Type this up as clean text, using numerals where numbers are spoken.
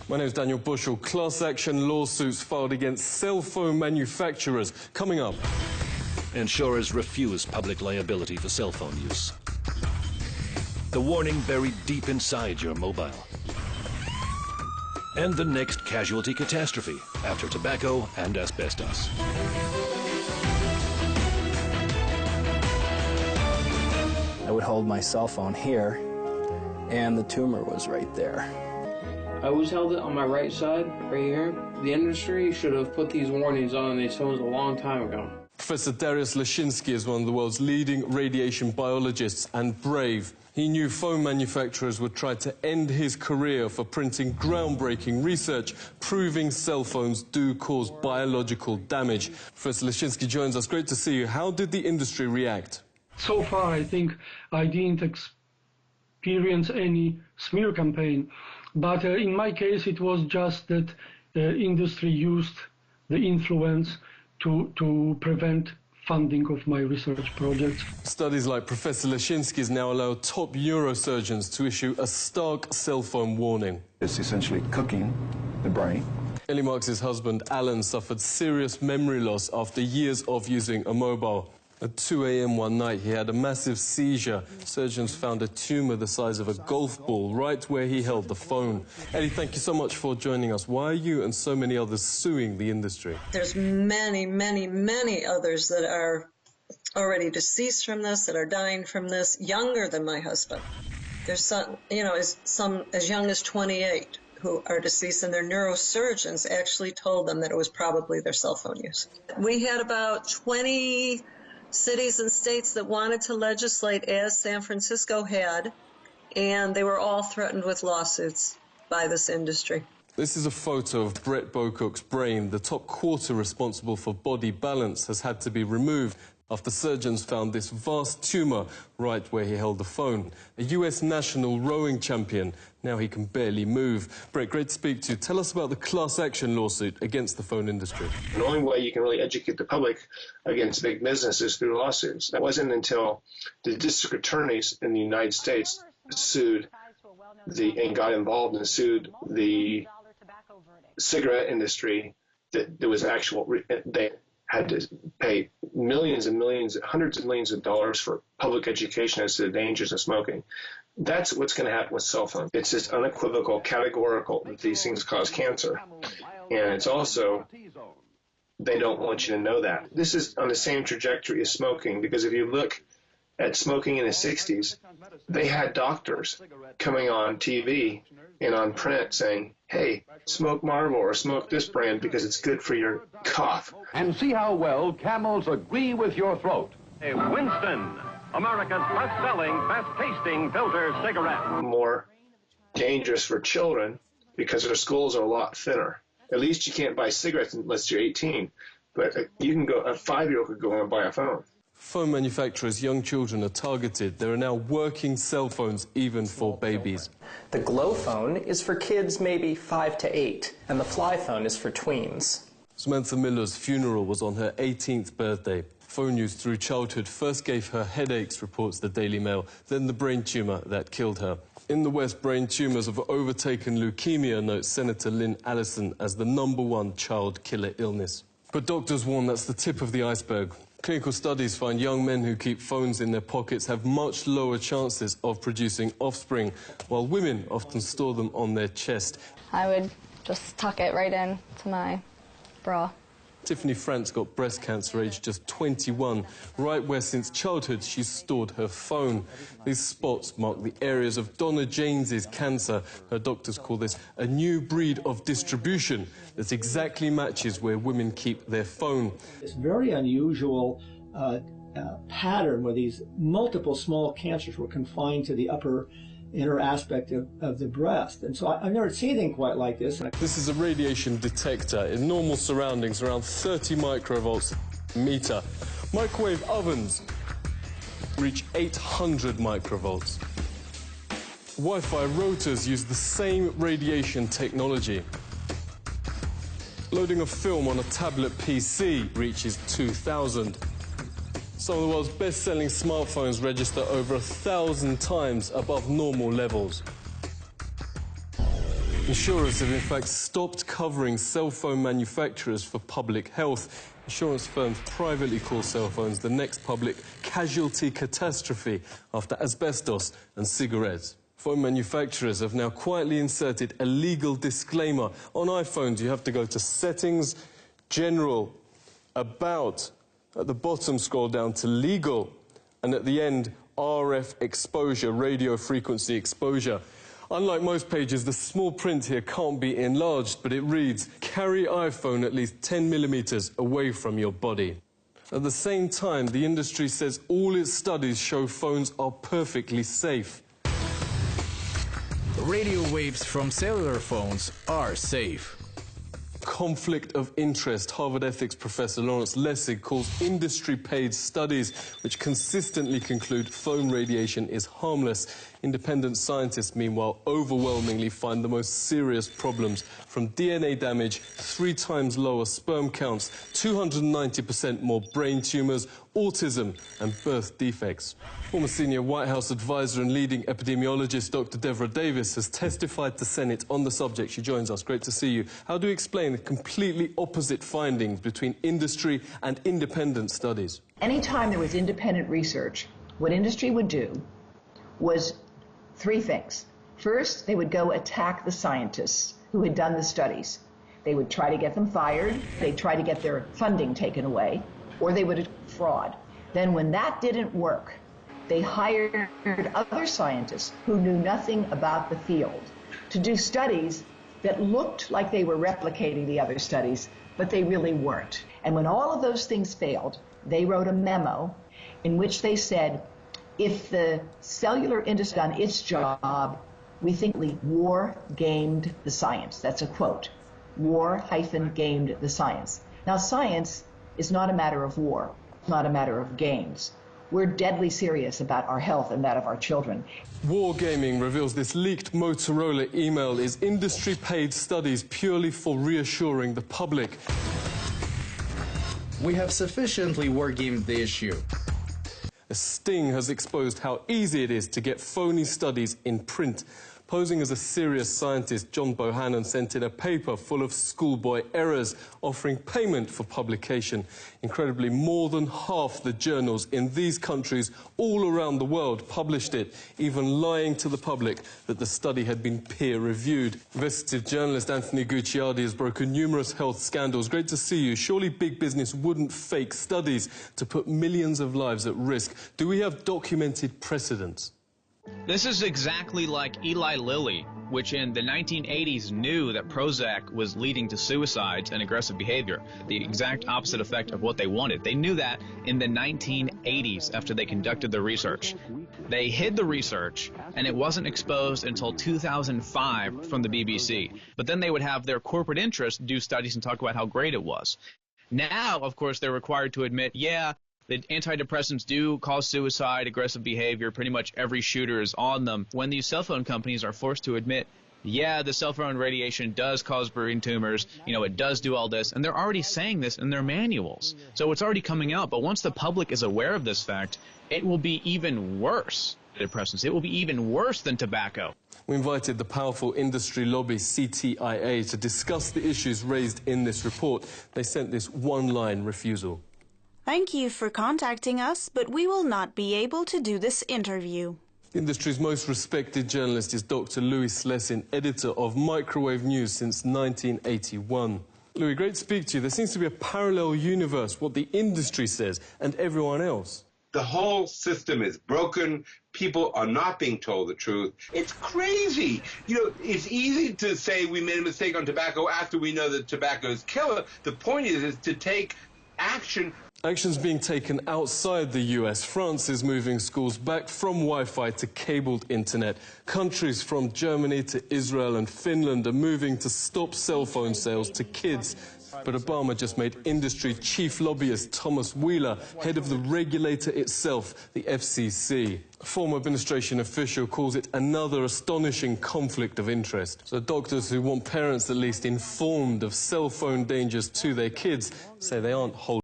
My name is Daniel Bushell. Class action lawsuits filed against cell phone manufacturers. Coming up. Insurers refuse public liability for cell phone use. The warning buried deep inside your mobile. And the next casualty catastrophe after tobacco and asbestos. I would hold my cell phone here, and the tumor was right there. I always held it on my right side, right here. The industry should have put these warnings on these phones a long time ago. Professor Dariusz Leszczynski is one of the world's leading radiation biologists and brave. He knew phone manufacturers would try to end his career for printing groundbreaking research proving cell phones do cause biological damage. Professor Leszczynski joins us. Great to see you. How did the industry react? So far, I think I didn't experience any smear campaign. But in my case, it was just that the industry used the influence to prevent funding of my research projects. Studies like Professor Leszczynski's now allow top neurosurgeons to issue a stark cell phone warning. It's essentially cooking the brain. Ellie Marks' husband, Alan, suffered serious memory loss after years of using a mobile. At 2 a.m. one night, he had a massive seizure. Surgeons found a tumor the size of a golf ball right where he held the phone. Ellie, thank you so much for joining us. Why are you and so many others suing the industry? There's many, many, many others that are already deceased from this, that are dying from this, younger than my husband. There's some, some as young as 28 who are deceased, and their neurosurgeons actually told them that it was probably their cell phone use. We had about 20 cities and states that wanted to legislate as San Francisco had, and they were all threatened with lawsuits by this industry. This is a photo of Brett Bocook's brain. The top quarter responsible for body balance has had to be removed after surgeons found this vast tumor right where he held the phone. A US national rowing champion, now he can barely move. Brett, great to speak to you. Tell us about the class action lawsuit against the phone industry. The only way you can really educate the public against big business is through lawsuits. That wasn't until the district attorneys in the United States sued and got involved and sued the cigarette industry that there was they had to pay millions and millions, hundreds of millions of dollars for public education as to the dangers of smoking. That's what's going to happen with cell phones. It's just unequivocal, categorical that these things cause cancer. And it's also, they don't want you to know that. This is on the same trajectory as smoking, because if you look at smoking in the 60s, they had doctors coming on TV and on print saying, hey, smoke Marlboro or smoke this brand because it's good for your cough. And see how well Camels agree with your throat. A Winston, America's best-selling, best-tasting filter cigarette. More dangerous for children because their schools are a lot thinner. At least you can't buy cigarettes unless you're 18, but you can go, a 5-year-old could go and buy a phone. Phone manufacturers' young children are targeted. There are now working cell phones even for babies. The Glow phone is for kids maybe 5 to 8, and the Fly phone is for tweens. Samantha Miller's funeral was on her 18th birthday. Phone use through childhood first gave her headaches, reports the Daily Mail, then the brain tumour that killed her. In the West, brain tumours have overtaken leukemia, notes Senator Lynn Allison, as the #1 child killer illness. But doctors warn that's the tip of the iceberg. Clinical studies find young men who keep phones in their pockets have much lower chances of producing offspring, while women often store them on their chest. I would just tuck it right in to my bra. Tiffany France got breast cancer aged just 21, right where since childhood she's stored her phone. These spots mark the areas of Donna James's cancer. Her doctors call this a new breed of distribution that exactly matches where women keep their phone. It's very unusual pattern where these multiple small cancers were confined to the upper inner aspect of the breast. And so I've never seen anything quite like this. This is a radiation detector in normal surroundings, around 30 microvolts a meter. Microwave ovens reach 800 microvolts. Wi-Fi routers use the same radiation technology. Loading a film on a tablet PC reaches 2,000. Some of the world's best-selling smartphones register over 1,000 times above normal levels. Insurers have in fact stopped covering cell phone manufacturers for public health. Insurance firms privately call cell phones the next public casualty catastrophe after asbestos and cigarettes. Phone manufacturers have now quietly inserted a legal disclaimer. On iPhones, you have to go to Settings, General, About. At the bottom, scroll down to Legal. And at the end, RF exposure, radio frequency exposure. Unlike most pages, the small print here can't be enlarged, but it reads, carry iPhone at least 10 millimeters away from your body. At the same time, the industry says all its studies show phones are perfectly safe. Radio waves from cellular phones are safe. Conflict of interest. Harvard ethics professor Lawrence Lessig calls industry-paid studies which consistently conclude phone radiation is harmless. Independent scientists, meanwhile, overwhelmingly find the most serious problems, from DNA damage, 3 times lower sperm counts, 290% more brain tumours, autism and birth defects. Former senior White House advisor and leading epidemiologist Dr. Devra Davis has testified to Senate on the subject. She joins us. Great to see you. How do you explain the completely opposite findings between industry and independent studies? Anytime there was independent research, what industry would do was 3 things. First, they would go attack the scientists who had done the studies. They would try to get them fired, they'd try to get their funding taken away, or they would fraud. Then when that didn't work, they hired other scientists who knew nothing about the field to do studies that looked like they were replicating the other studies, but they really weren't. And when all of those things failed, they wrote a memo in which they said, if the cellular industry done its job, we think war gamed the science. That's a quote. War-gamed the science. Now, science is not a matter of war, not a matter of games. We're deadly serious about our health and that of our children. Wargaming reveals this leaked Motorola email is industry-paid studies purely for reassuring the public. We have sufficiently wargamed the issue. Sting has exposed how easy it is to get phony studies in print. Posing as a serious scientist, John Bohannon sent in a paper full of schoolboy errors, offering payment for publication. Incredibly, more than half the journals in these countries all around the world published it, even lying to the public that the study had been peer-reviewed. Investigative journalist Anthony Gucciardi has broken numerous health scandals. Great to see you. Surely big business wouldn't fake studies to put millions of lives at risk. Do we have documented precedents? This is exactly like Eli Lilly, which in the 1980s knew that Prozac was leading to suicides and aggressive behavior, the exact opposite effect of what they wanted. They knew that in the 1980s after they conducted the research. They hid the research, and it wasn't exposed until 2005 from the BBC. But then they would have their corporate interests do studies and talk about how great it was. Now, of course, they're required to admit, yeah, the antidepressants do cause suicide, aggressive behavior. Pretty much every shooter is on them. When these cell phone companies are forced to admit, yeah, the cell phone radiation does cause brain tumors, it does do all this, and they're already saying this in their manuals. So it's already coming out, but once the public is aware of this fact, it will be even worse. Depressants. It will be even worse than tobacco. We invited the powerful industry lobby CTIA to discuss the issues raised in this report. They sent this one-line refusal. Thank you for contacting us, but we will not be able to do this interview. The industry's most respected journalist is Dr. Louis Slessin, editor of Microwave News since 1981. Louis, great to speak to you. There seems to be a parallel universe, what the industry says and everyone else. The whole system is broken. People are not being told the truth. It's crazy. It's easy to say we made a mistake on tobacco after we know that tobacco is killer. The point is to take action. Actions being taken outside the US. France is moving schools back from Wi-Fi to cabled internet. Countries from Germany to Israel and Finland are moving to stop cell phone sales to kids. But Obama just made industry chief lobbyist Thomas Wheeler head of the regulator itself, the FCC. A former administration official calls it another astonishing conflict of interest. So doctors who want parents at least informed of cell phone dangers to their kids say they aren't holding